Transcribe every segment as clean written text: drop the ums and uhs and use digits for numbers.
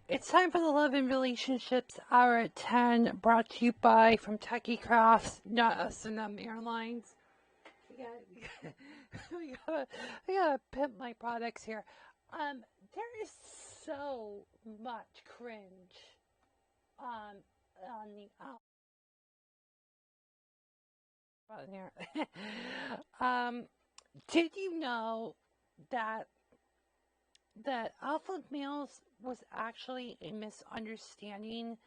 It's time for the Love and Relationships Hour at 10, brought to you by from Techie Crafts, not S&M Airlines. We gotta pimp my products here. There is so much cringe on the button here. Did you know that alpha males was actually a misunderstanding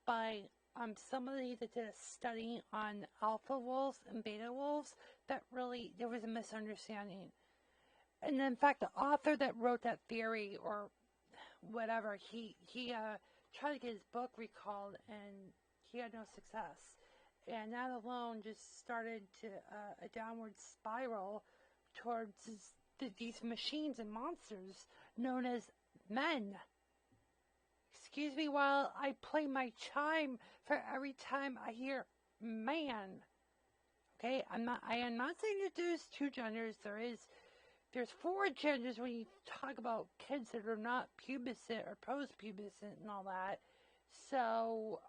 by somebody that did a study on alpha wolves and beta wolves? That really, there was a misunderstanding. And in fact, the author that wrote that theory or whatever, he tried to get his book recalled and he had no success. And that alone just started to a downward spiral towards these machines and monsters known as men. Excuse me while I play my chime for every time I hear man. Okay, I am not saying that there's two genders. There's four genders when you talk about kids that are not pubescent or post-pubescent and all that. So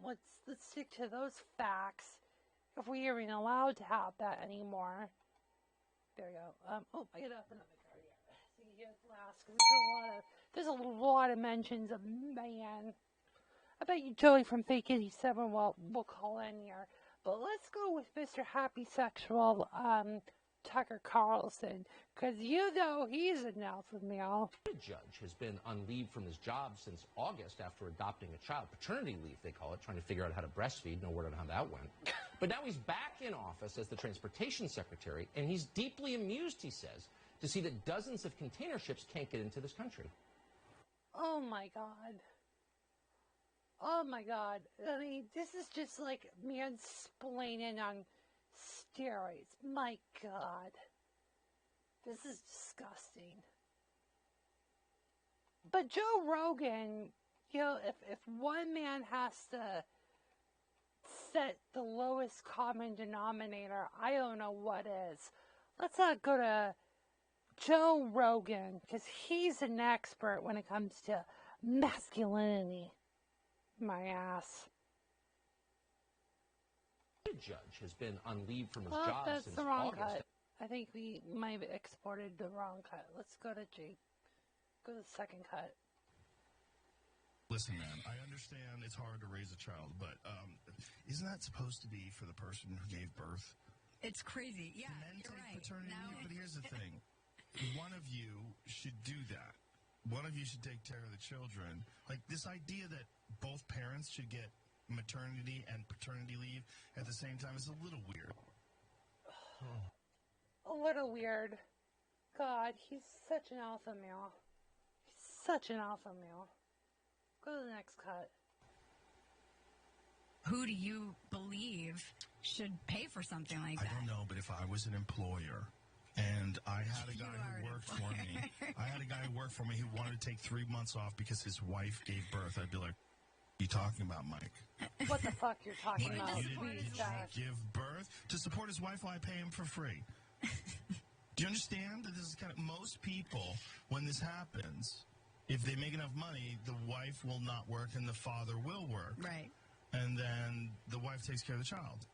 let's stick to those facts if we are even allowed to have that anymore. There we go. Oh, I got another card here. See here last, because there's a lot of mentions of man. I bet you Joey from Fake 87 will call in here. But let's go with Mr. Happy Sexual, Tucker Carlson, because you know he's an alpha male. The judge has been on leave from his job since August after adopting a child. Paternity leave, they call it, trying to figure out how to breastfeed. No word on how that went. But now he's back in office as the transportation secretary, and he's deeply amused, he says, to see that dozens of container ships can't get into this country. Oh my God. Oh my God. I mean, this is just like mansplaining on steroids. My God. This is disgusting. But Joe Rogan, you know, if one man has to set the lowest common denominator, I don't know what is. Let's not go to Joe Rogan, because he's an expert when it comes to masculinity. My ass. The judge has been on leave from his job That's since the wrong August. cut. I think we might have exported the wrong cut. Let's go to G. Go to the second cut. Listen, man, I understand it's hard to raise a child, but isn't that supposed to be for the person who gave birth? It's crazy. Yeah, Men you're take right. paternity Now... leave, but here's the thing. One of you should do that. One of you should take care of the children. Like, this idea that both parents should get maternity and paternity leave at the same time is a little weird. A little weird. God, he's such an alpha male. He's such an alpha male. Go to the next cut. Who do you believe should pay for something like that? I don't know, but if I was an employer and I had a guy who worked for me, who wanted to take 3 months off because his wife gave birth, I'd be like, what are you talking about, Mike? What the fuck you're talking Mike, about? you didn't give birth to support his wife while I pay him for free. Do you understand that this is kind of, most people, when this happens, if they make enough money, the wife will not work and the father will work. Right. And then the wife takes care of the child.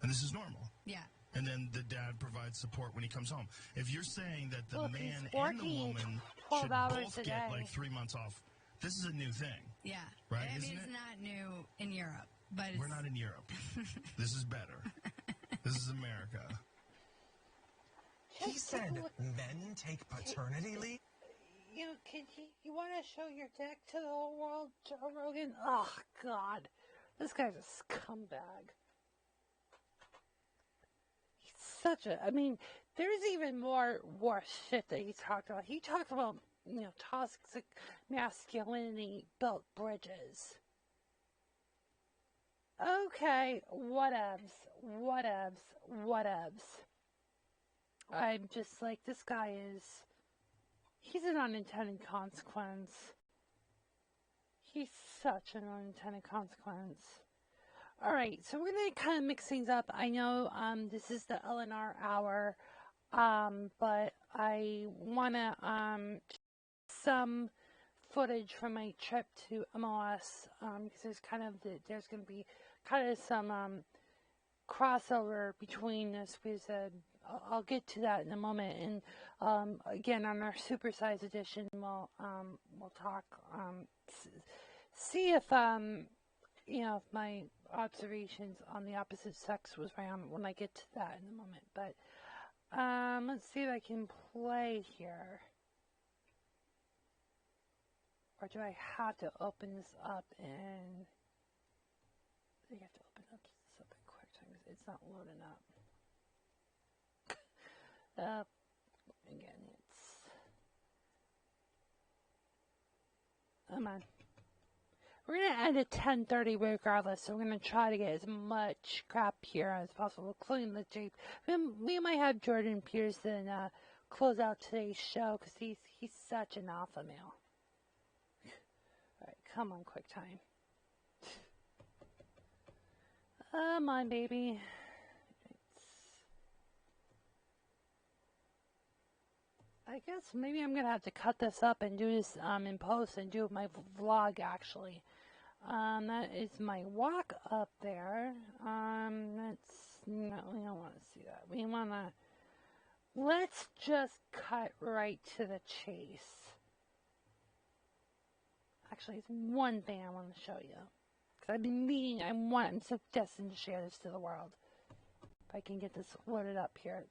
And this is normal. Yeah. And then the dad provides support when he comes home. If you're saying that the man he's and the woman should both get like 3 months off, this is a new thing. Yeah. Right? I mean, it's not new in Europe, but we're not in Europe. This is better. This is America. He said men take paternity leave? You know, you want to show your dick to the whole world, Joe Rogan? Oh, God. This guy's a scumbag. He's such a... I mean, there's even more shit that he talked about. He talked about, you know, toxic masculinity built bridges. Okay, whatevs. I'm just like, this guy is... He's an unintended consequence. He's such an unintended consequence. Alright, so we're going to kind of mix things up. I know this is the LNR hour, but I want to some footage from my trip to MOS, because there's going to be kind of some crossover between this, because I'll get to that in a moment. And again, on our supersized edition, we'll talk, see if if my observations on the opposite sex was right when I get to that in a moment. But let's see if I can play here. Or do I have to open this up and you have to open up this up in QuickTime because it's not loading up. Again, come on. We're going to end at 10:30 regardless, so we're going to try to get as much crap here as possible, including the Jeep. We might have Jordan Pearson close out today's show because he's such an alpha male. Alright, come on, QuickTime. Come on, baby. I guess maybe I'm going to have to cut this up and do this in post and do my vlog, actually. That is my walk up there. No, we don't want to see that. We want to, let's just cut right to the chase. Actually, it's one thing I want to show you. Because I've been meaning, I'm so destined to share this to the world. If I can get this loaded up here,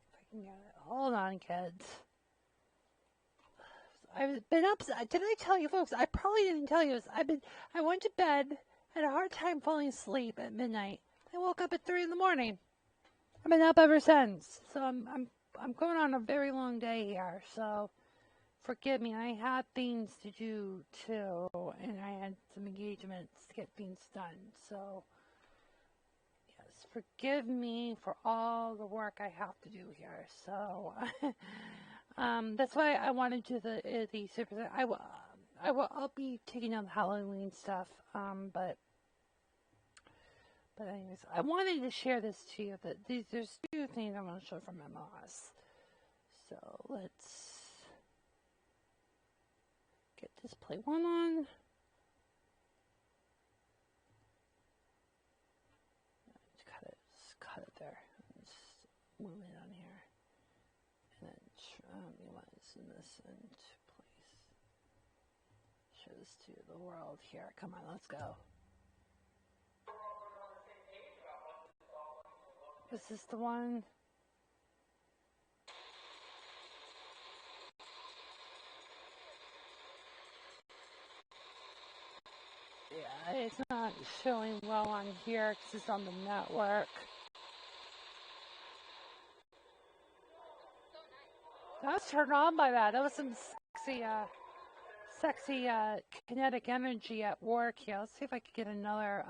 if I can get it. Hold on, kids. I've been up. Did I tell you, folks? I probably didn't tell you this. I went to bed, had a hard time falling asleep at midnight. I woke up at 3 in the morning. I've been up ever since. So I'm going on a very long day here. So forgive me. I had things to do too, and I had some engagements to get things done. So yes, forgive me for all the work I have to do here. So. That's why I want to do the super. I'll be taking down the Halloween stuff. But anyways, I wanted to share this to you. That there's two things I want to show from MOS. So let's get this play one on. Just cut it there. Just move it on here. And then you want to send this into place. Show this to the world here. Come on, let's go. Is this the one? Yeah, it's not showing well on here because it's on the network. I was turned on by that. That was some sexy kinetic energy at work here. Let's see if I could get another.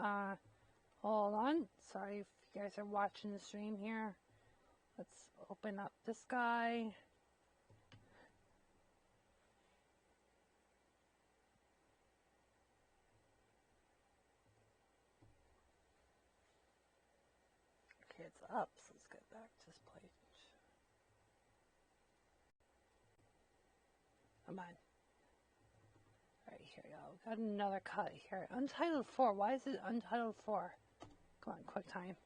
Hold on. Sorry if you guys are watching the stream here. Let's open up this guy. Okay, it's up. So let's get back to this page. Come on. Alright, here we go. Got another cut here. Untitled 4. Why is it Untitled 4? Come on, QuickTime.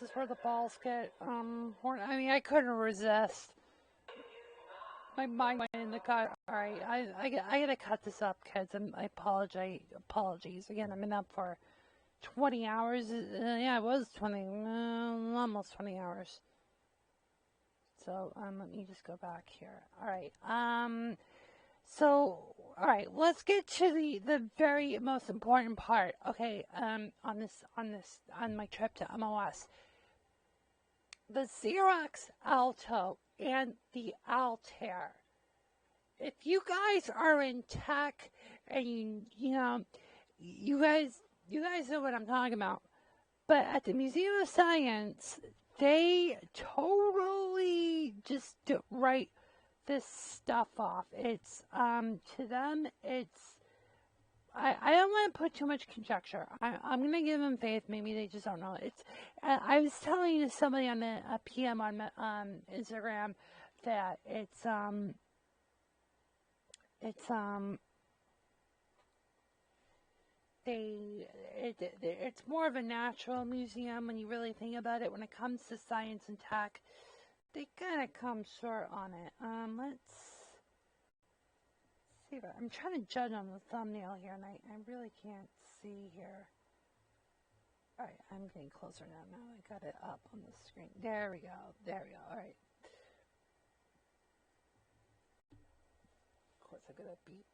This is where the balls get horny. I mean, I couldn't resist. My mind went in the cut. All right, I gotta cut this up, kids. I apologize. Apologies again. I've been up for 20 hours. Yeah, it was 20, almost 20 hours. So let me just go back here. All right. So, all right, let's get to the very most important part. Okay, on my trip to MOS, the Xerox Alto and the Altair. If you guys are in tech and you guys know what I'm talking about. But at the Museum of Science, they totally just write this stuff off. It's to them, it's I don't want to put too much conjecture. I'm going to give them faith. Maybe they just don't know. It's. I was telling somebody on a PM on Instagram that it's more of a natural museum when you really think about it. When it comes to science and tech, they kind of come short on it. Let's see. I'm trying to judge on the thumbnail here, and I really can't see here. All right, I'm getting closer now. Now I got it up on the screen. There we go. There we go. All right. Of course, I got a beep.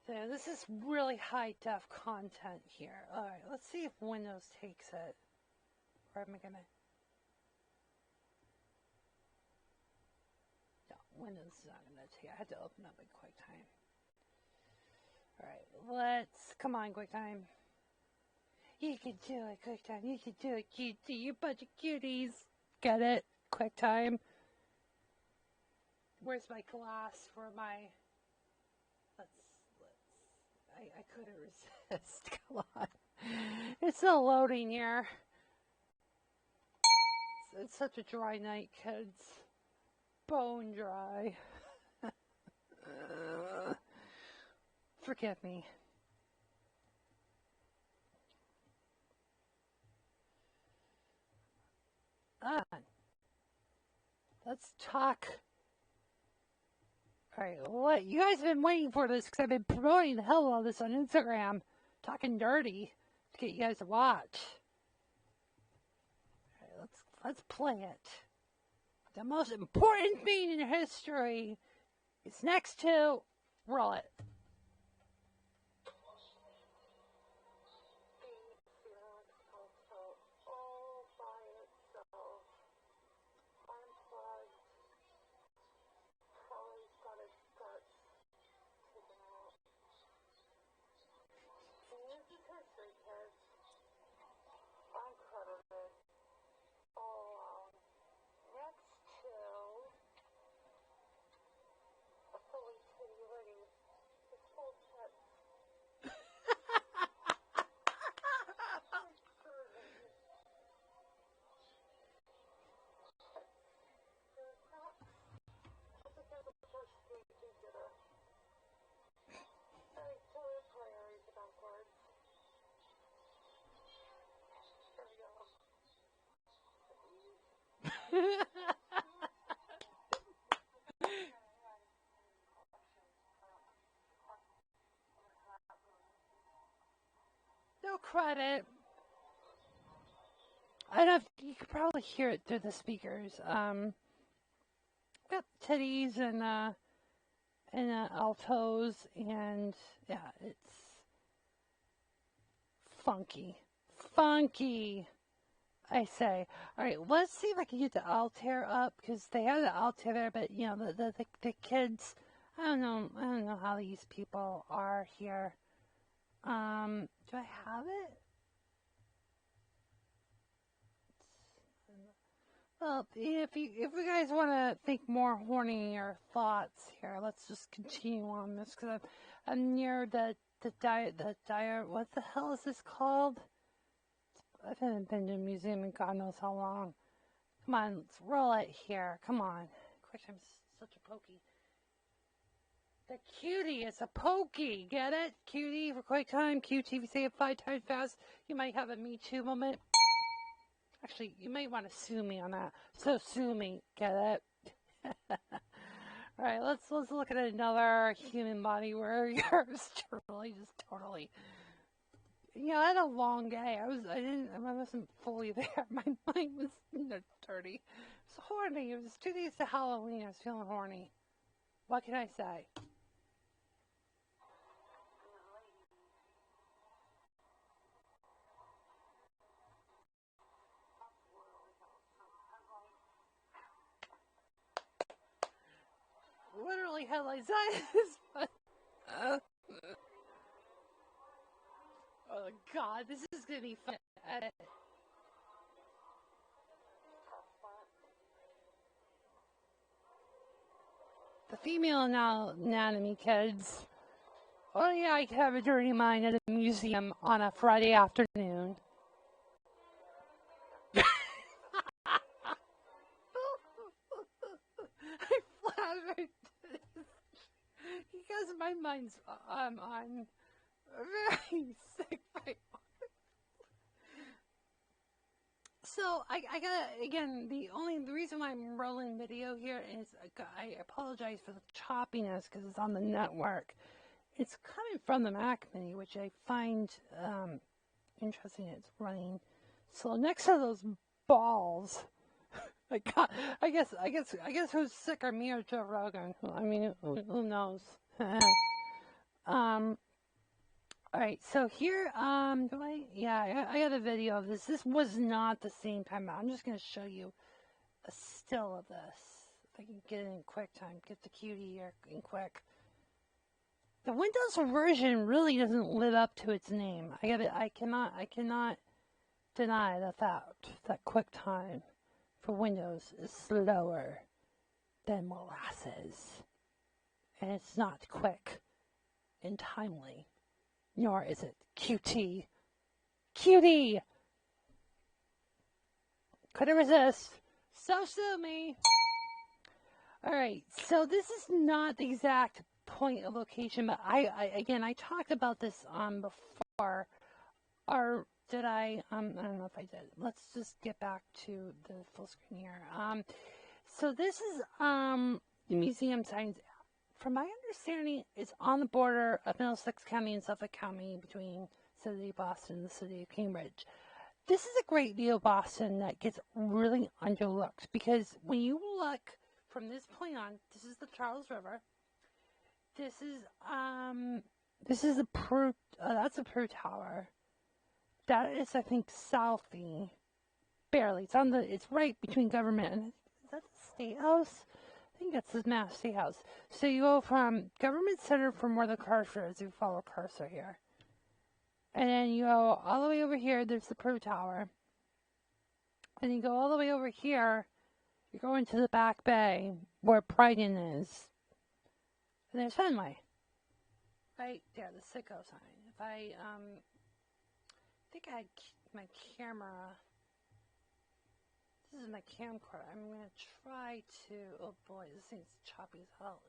So this is really high def content here. All right, let's see if Windows takes it. Or am I gonna? No, Windows is not gonna take it. I had to open up in QuickTime. All right, come on, QuickTime. You can do it, QuickTime. You can do it, cutie. You bunch of cuties. Get it, QuickTime. Where's my glass for my? I couldn't resist. Come on. It's still loading here. It's such a dry night, kids. Bone dry. Forgive me. Let's talk. Alright, what? You guys have been waiting for this because I've been promoting the hell out of this on Instagram. Talking dirty to get you guys to watch. Alright, let's play it. The most important thing in history is next to roll it. No credit. I don't know if you could probably hear it through the speakers. Got titties and altos, and yeah, it's funky. Funky, I say. All right, let's see if I can get the Altair up, because they have the Altair there, but you know the kids. I don't know how these people are here. Do I have it? Well, if you guys want to think more hornier thoughts here, let's just continue on this, because I'm near the dire. What the hell is this called? I haven't been to a museum in God knows how long. Come on, let's roll it here. Come on. Of course, I'm such a pokey. The cutie is a pokey. Get it? Cutie for QuickTime. QT, if you say it 5 times fast, you might have a Me Too moment. Actually, you might want to sue me on that. So sue me. Get it? All right, let's look at another human body where you're totally. You know, I had a long day. I wasn't fully there. My mind was dirty. It was horny. It was 2 days to Halloween. I was feeling horny. What can I say? Literally headlights. That is fun. Oh God, this is gonna be fun. to edit. The female anatomy kids. Oh yeah, I could have a dirty mind at a museum on a Friday afternoon. I flattered because my mind's on very sick right now. So I got again the reason why I'm rolling video here is I apologize for the choppiness because it's on the network. It's coming from the Mac Mini, which I find interesting. It's running so next to those balls. I guess who's sicker, me or Joe Rogan? I mean, who knows? All right, so here, I got a video of this. This was not the same time. I'm just going to show you a still of this. If I can get it in quick time, get the cutie here in quick. The Windows version really doesn't live up to its name. I cannot deny the fact that QuickTime for Windows is slower than molasses. And it's not quick and timely. Nor is it QT. Cutie! Couldn't resist. So sue me. Alright, so this is not the exact point of location, but I talked about this before. Or did I? I don't know if I did. Let's just get back to the full screen here. So this is the museum signs. From my understanding, it's on the border of Middlesex County and Suffolk County between the city of Boston and the city of Cambridge. This is a great view of Boston that gets really underlooked because when you look from this point on, this is the Charles River. This is the Peru. That's the Peru Tower. That is, I think, Southie. Barely. It's right between government and is that the State House? I think that's the Mass State House. So you go from Government Center from where the cursor is. You follow cursor here. And then you go all the way over here. There's the Peru Tower. And you go all the way over here. You go into the back bay where Brighton is. And there's Fenway. Right there, the sicko sign. If I think I had my camera. This is my camcorder. I'm going to try to, oh boy, this thing's choppy as hell.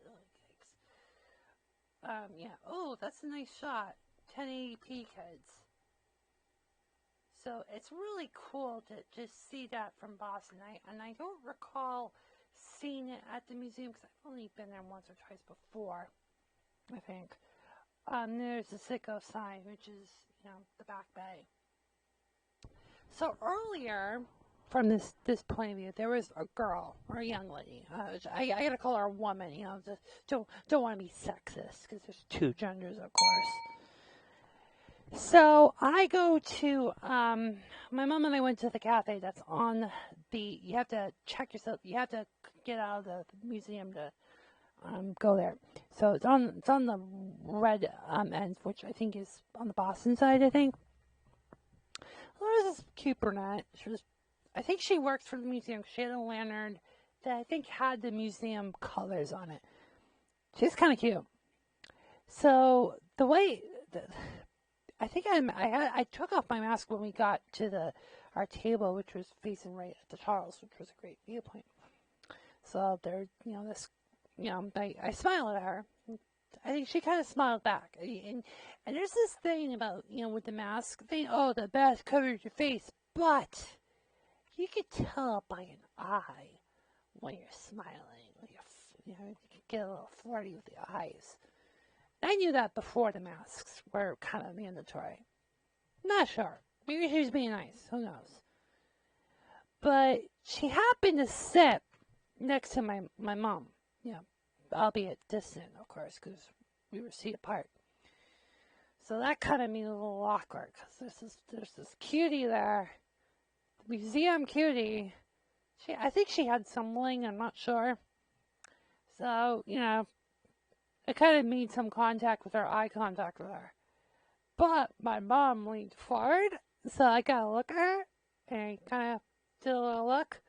Yeah. Oh, that's a nice shot. 1080p, kids. So it's really cool to just see that from Boston. I don't recall seeing it at the museum because I've only been there once or twice before, I think. There's the sicko sign, which is, the back bay. So earlier, from this point of view, there was a girl or a young lady. I gotta call her a woman. Don't want to be sexist because there's two genders, of course. So I go to my mom and I went to the cafe that's on the. You have to check yourself. You have to get out of the museum to go there. So it's on the red end, which I think is on the Boston side. I think. There's this cute brunette. I think she works for the museum. She had a lantern that I think had the museum colors on it. She's kind of cute. So the way I think I took off my mask when we got to our table, which was facing right at the Charles, which was a great viewpoint. So there, I smiled at her. I think she kind of smiled back. And there's this thing about, with the mask thing, oh, the mask covers your face, but you could tell by an eye when you're smiling. You could get a little flirty with the eyes. I knew that before the masks were kind of mandatory. Not sure. Maybe she was being nice. Who knows? But she happened to sit next to my mom. Albeit distant, of course, because we were seat apart. So that kind of made it a little awkward because there's this cutie there, the museum cutie. I think she had some bling. I'm not sure. So I kind of made some eye contact with her. But my mom leaned forward, so I got a look at her, and I kind of did a little look.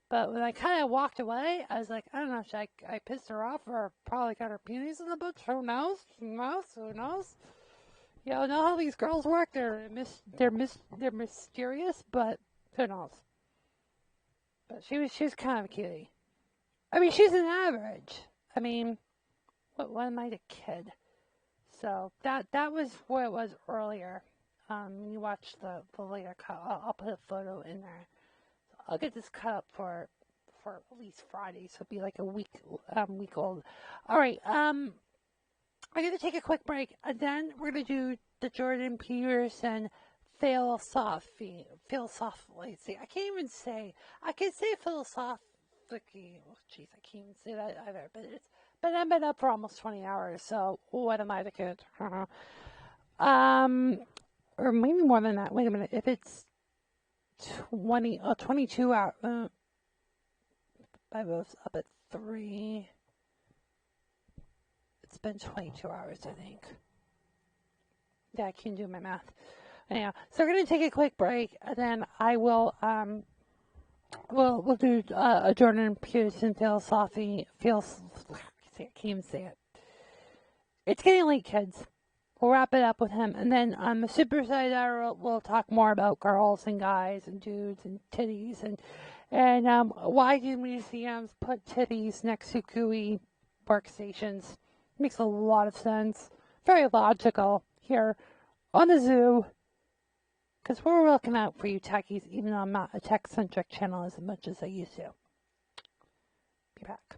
But when I kind of walked away, I was like, I don't know, should I pissed her off or probably got her peonies in the boots? Who knows? Who knows? Who knows? You know how these girls work. They're mysterious, but who knows? But she was kind of a cutie. I mean, she's an average. I mean, what am I, a kid? So that was where it was earlier. You watch the later cut. I'll put a photo in there. I'll get this cut up for at least Friday, so it'll be like a week old. All right. I'm gonna take a quick break, and then we're gonna do the Jordan Peterson philosophy. See, I can't even say. I can say philosophically. Oh, jeez, I can't even say that either. But I've been up for almost 20 hours, so what am I, the kid? Or maybe more than that. Wait a minute. If it's 22 hours. I was up at 3. It's been 22 hours, I think. Yeah, I can't do my math. Anyhow, so we're gonna take a quick break, and then I will we'll do a Jordan Peterson philosophy. I can't even say it. It's getting late, kids. We'll wrap it up with him, and then on the super side, we'll talk more about girls and guys and dudes and titties and why do museums put titties next to GUI workstations? Makes a lot of sense. Very logical here on the zoo. Because we're looking out for you techies, even though I'm not a tech-centric channel as much as I used to. Be back.